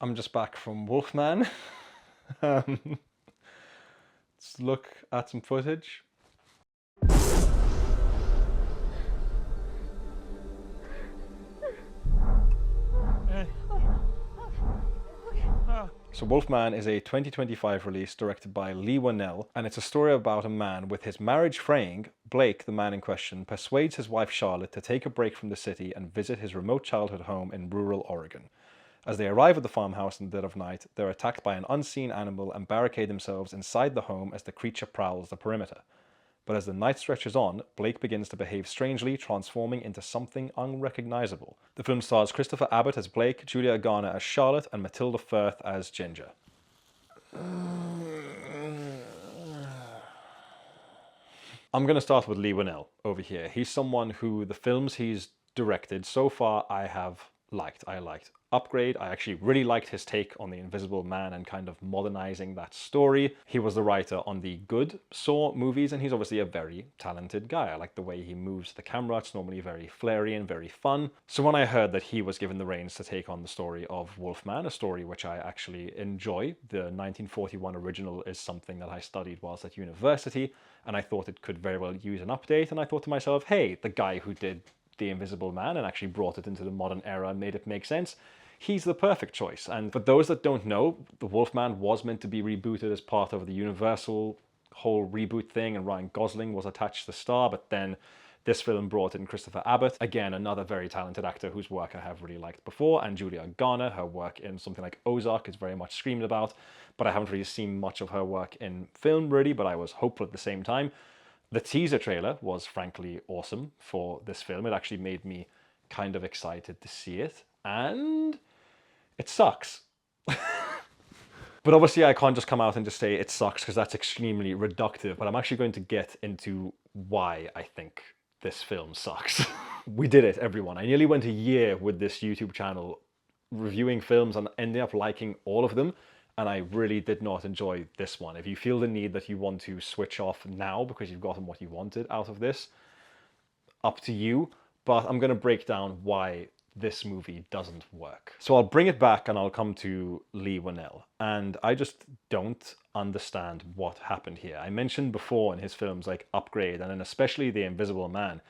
I'm just back from Wolfman. um, let's look at some footage. So Wolfman is a 2025 release directed by Leigh Whannell, and it's a story about a man with his marriage fraying. Blake, the man in question, persuades his wife Charlotte to take a break from the city and visit his remote childhood home in rural Oregon. As they arrive at the farmhouse in the dead of night, they're attacked by an unseen animal and barricade themselves inside the home as the creature prowls the perimeter. But as the night stretches on, Blake begins to behave strangely, transforming into something unrecognizable. The film stars Christopher Abbot as Blake, Julia Garner as Charlotte, and Matilda Firth as Ginger. I'm going to start with Leigh Whannell over here. He's someone who the films he's directed so far I have liked. I liked Upgrade. I actually really liked his take on the Invisible Man and kind of modernizing that story. He was the writer on the good Saw movies, and he's obviously a very talented guy. I like the way he moves the camera. It's normally very flary and very fun. So when I heard that he was given the reins to take on the story of Wolfman, a story which I actually enjoy, the 1941 original is something that I studied whilst at university, and I thought it could very well use an update, and I thought to myself, hey, the guy who did The Invisible Man and actually brought it into the modern era and made it make sense, he's the perfect choice. And for those that don't know, The Wolfman was meant to be rebooted as part of the Universal whole reboot thing, and Ryan Gosling was attached to the star, but then this film brought in Christopher Abbot, again, another very talented actor whose work I have really liked before, and Julia Garner. Her work in something like Ozark is very much screamed about, but I haven't really seen much of her work in film, really, but I was hopeful at the same time. The teaser trailer was frankly awesome for this film. It actually made me kind of excited to see it, and it sucks. But obviously I can't just come out and just say it sucks, because that's extremely reductive, but I'm actually going to get into why I think this film sucks. We did it, everyone. I nearly went a year with this YouTube channel reviewing films and ending up liking all of them, and I really did not enjoy this one. If you feel the need that you want to switch off now because you've gotten what you wanted out of this, up to you, but I'm going to break down why this movie doesn't work. So I'll bring it back and I'll come to Leigh Whannell, and I just don't understand what happened here. I mentioned before in his films like Upgrade and then especially The Invisible Man,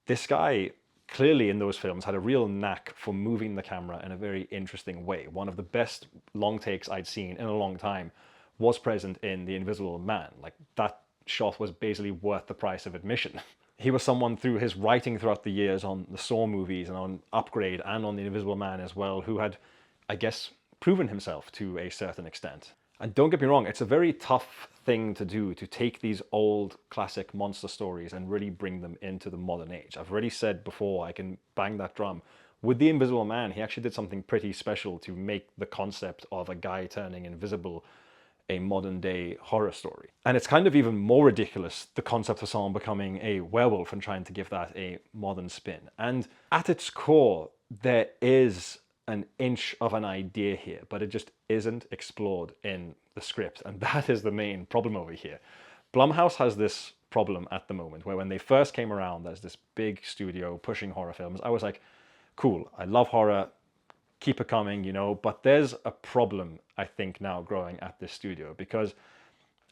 this guy clearly in those films had a real knack for moving the camera in a very interesting way. One of the best long takes I'd seen in a long time was present in The Invisible Man. Like, that shot was basically worth the price of admission. He was someone through his writing throughout the years on the Saw movies and on Upgrade and on The Invisible Man as well, who had, I guess, proven himself to a certain extent. And don't get me wrong, it's a very tough thing to do, to take these old classic monster stories and really bring them into the modern age. I've already said before, I can bang that drum. With The Invisible Man, he actually did something pretty special to make the concept of a guy turning invisible a modern day horror story. And it's kind of even more ridiculous, the concept of someone becoming a werewolf and trying to give that a modern spin. And at its core, there is an inch of an idea here, but it just isn't explored in the script. And that is the main problem over here. Blumhouse has this problem at the moment where when they first came around as this big studio pushing horror films, I was like, cool, I love horror, keep it coming, you know, but there's a problem, I think, now growing at this studio, because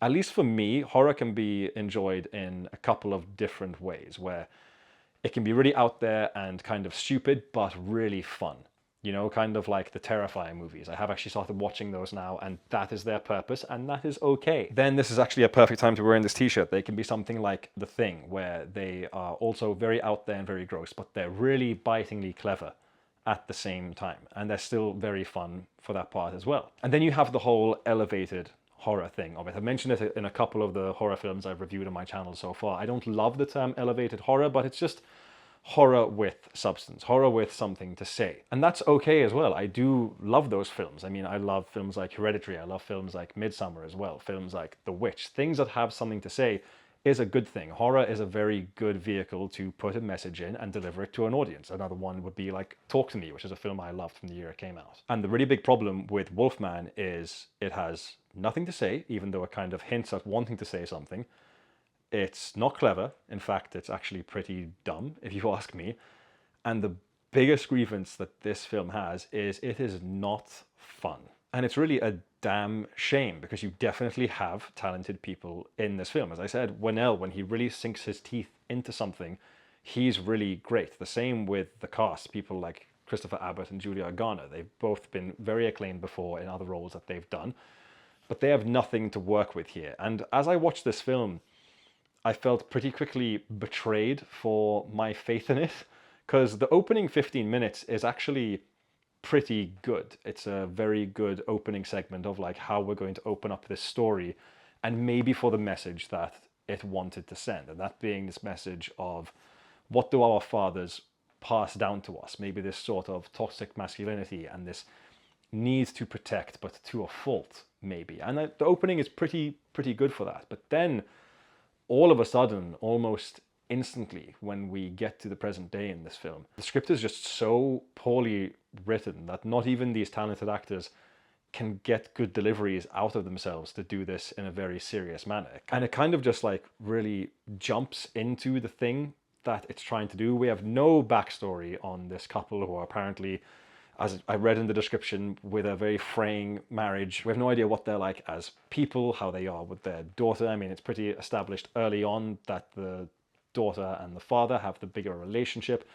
at least for me, horror can be enjoyed in a couple of different ways, where it can be really out there and kind of stupid, but really fun. You know, kind of like the Terrifier movies. I have actually started watching those now, and that is their purpose, and that is okay. Then this is actually a perfect time to wear in this t-shirt. They can be something like The Thing, where they are also very out there and very gross, but they're really bitingly clever at the same time, and they're still very fun for that part as well. And then you have the whole elevated horror thing of it. I've mentioned it in a couple of the horror films I've reviewed on my channel so far. I don't love the term elevated horror, but it's just horror with substance, horror with something to say. And that's okay as well. I do love those films. I mean, I love films like Hereditary, I love films like Midsummer as well, films like The Witch. Things that have something to say is a good thing. Horror is a very good vehicle to put a message in and deliver it to an audience. Another one would be like Talk to Me, which is a film I loved from the year it came out. And the really big problem with Wolfman is it has nothing to say, even though it kind of hints at wanting to say something. It's not clever. In fact, it's actually pretty dumb, if you ask me. And the biggest grievance that this film has is it is not fun. And it's really a damn shame, because you definitely have talented people in this film. As I said, Whannell, when he really sinks his teeth into something, he's really great. The same with the cast, people like Christopher Abbot and Julia Garner. They've both been very acclaimed before in other roles that they've done, but they have nothing to work with here. And as I watched this film, I felt pretty quickly betrayed for my faith in it, because the opening 15 minutes is actually pretty good. It's a very good opening segment of like how we're going to open up this story, and maybe for the message that it wanted to send, and that being this message of what do our fathers pass down to us, maybe this sort of toxic masculinity and this need to protect but to a fault, maybe. And the opening is pretty good for that. But then all of a sudden, almost instantly, when we get to the present day in this film, the script is just so poorly written that not even these talented actors can get good deliveries out of themselves to do this in a very serious manner. And it kind of just like really jumps into the thing that it's trying to do. We have no backstory on this couple who are apparently, as I read in the description, with a very fraying marriage. We have no idea what they're like as people, how they are with their daughter. I mean, it's pretty established early on that the daughter and the father have the bigger relationship.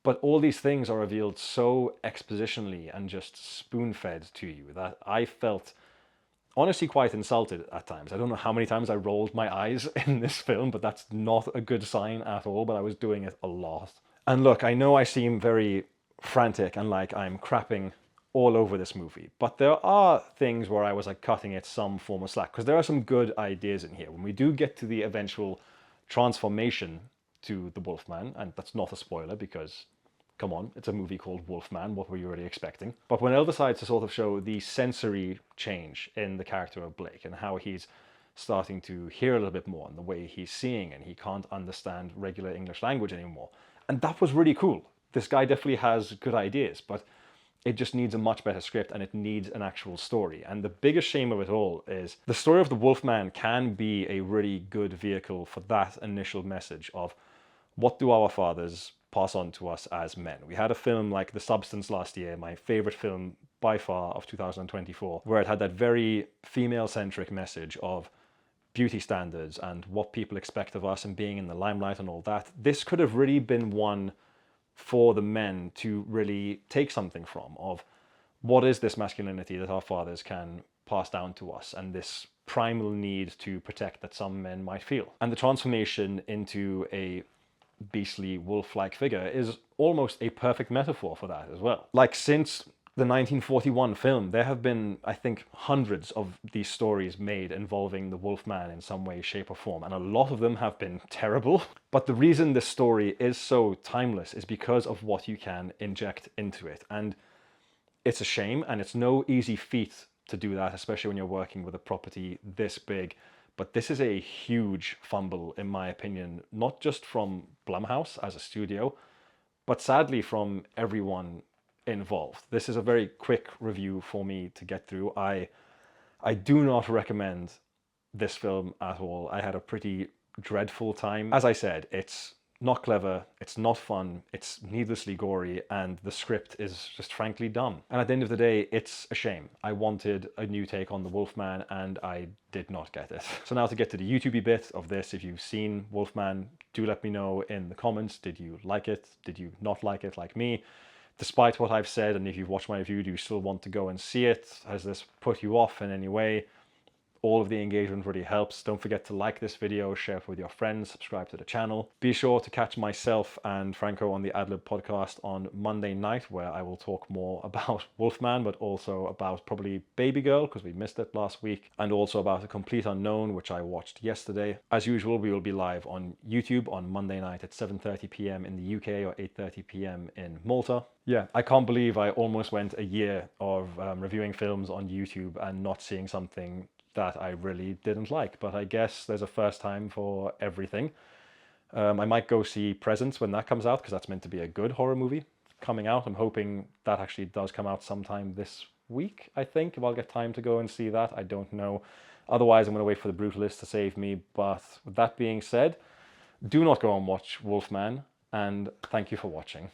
But all these things are revealed so expositionally and just spoon-fed to you that I felt honestly quite insulted at times. I don't know how many times I rolled my eyes in this film, but that's not a good sign at all, but I was doing it a lot. And look, I know I seem very frantic and like I'm crapping all over this movie, but there are things where I was like cutting it some form of slack, because there are some good ideas in here. When we do get to the eventual transformation to the Wolfman, and that's not a spoiler because, come on, it's a movie called Wolfman, what were you really expecting? But when Elle decides to sort of show the sensory change in the character of Blake and how he's starting to hear a little bit more and the way he's seeing, and he can't understand regular English language anymore. And that was really cool. This guy definitely has good ideas, but it just needs a much better script, and it needs an actual story. And the biggest shame of it all is the story of the Wolfman can be a really good vehicle for that initial message of what do our fathers pass on to us as men. We had a film like The Substance last year, my favorite film by far of 2024, where it had that very female-centric message of beauty standards and what people expect of us and being in the limelight and all that. This could have really been one for the men to really take something from, of what is this masculinity that our fathers can pass down to us, and this primal need to protect that some men might feel. And the transformation into a beastly wolf-like figure is almost a perfect metaphor for that as well. Like, since the 1941 film, there have been, I think, hundreds of these stories made involving the Wolfman in some way, shape or form, and a lot of them have been terrible. But the reason this story is so timeless is because of what you can inject into it. And it's a shame, and it's no easy feat to do that, especially when you're working with a property this big. But this is a huge fumble, in my opinion, not just from Blumhouse as a studio, but sadly from everyone involved. This is a very quick review for me to get through. I do not recommend this film at all. I had a pretty dreadful time. As I said, it's not clever, it's not fun, it's needlessly gory, and the script is just frankly dumb. And at the end of the day, it's a shame. I wanted a new take on the Wolfman, and I did not get it. So now to get to the YouTube-y bit of this, if you've seen Wolfman, do let me know in the comments. Did you like it? Did you not like it like me? Despite what I've said, and if you've watched my review, do you still want to go and see it? Has this put you off in any way? All of the engagement really helps. Don't forget to like this video, share it with your friends, subscribe to the channel. Be sure to catch myself and Franco on the Adlib podcast on Monday night, where I will talk more about Wolfman, but also about probably Baby Girl, because we missed it last week, and also about A Complete Unknown, which I watched yesterday. As usual, we will be live on YouTube on Monday night at 7:30 p.m. in the UK or 8:30 p.m. in Malta. Yeah, I can't believe I almost went a year of reviewing films on YouTube and not seeing something that I really didn't like, but I guess there's a first time for everything. I might go see Presents when that comes out, because that's meant to be a good horror movie coming out. I'm hoping that actually does come out sometime this week, I think, if I'll get time to go and see that. I don't know. Otherwise, I'm going to wait for The Brutalist to save me. But with that being said, do not go and watch Wolfman, and thank you for watching.